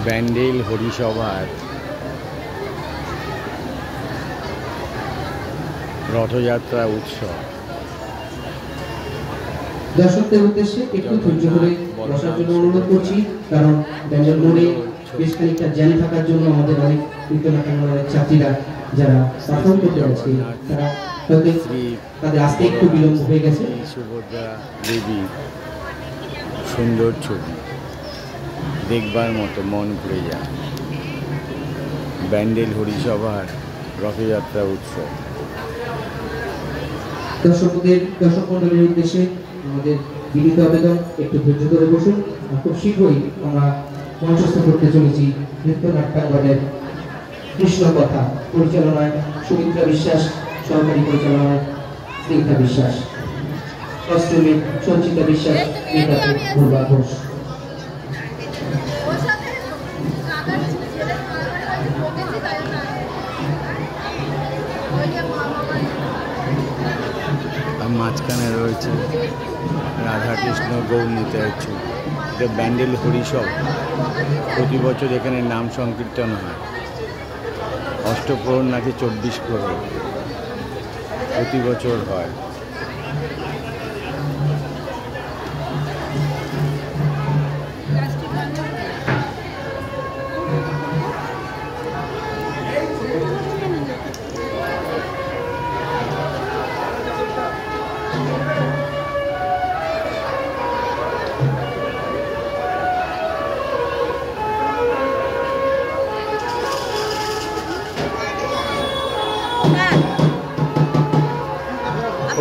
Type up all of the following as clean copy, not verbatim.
ব্যান্ডেল হরিসভার রথযাত্রা উৎসব। দর্শকদের উদ্দেশ্যে একটু ধৈর্য ধরে বসার জন্য অনুরোধ করছি, কারণ ব্যান্ডেল মোড়ে বেশ খানিকটা জ্যাম থাকার জন্য আমাদের অনেক নৃত্যনাট্যের ছাত্রীরা যারা পারফর্ম করতে যাচ্ছে তারা হয়তো তাদের আসতে একটু বিলম্ব হয়ে গেছে। সুভদ্রা দেবী সুন্দর ছবি দেখবার মতো, মন ভরে যায়। ব্যান্ডেল হরিসভার রথযাত্রা উৎসব। দর্শক মন্ডলীর উদ্দেশ্যে আমাদের বিনীত আবেদন, একটু ধৈর্য ধরে বসুন। খুব শীঘ্রই আমরা মঞ্চস্থ করতে চলেছি নৃত্যনাট্যাঙ্গনের কৃষ্ণ কথা, পরিচালনায় সুমিত্রা বিশ্বাস, সহকারী পরিচালনায় স্নিগ্ধা বিশ্বাস, কস্টিউমে সঞ্চিতা বিশ্বাস, নেতাতে পূর্বা ঘোষ। মাঝখানে রয়েছে রাধাকৃষ্ণ গৌরনীতায় ছবি। এটা ব্যান্ডেল হরিসভ। প্রতি বছর এখানে নাম সংকীর্তন হয়। অষ্টপ্রহর নাকি 24 প্রহর প্রতি বছর হয়।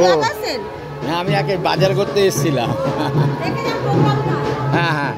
ও হ্যাঁ, আমি আগে বাজার করতে এসেছিলাম। হ্যাঁ হ্যাঁ,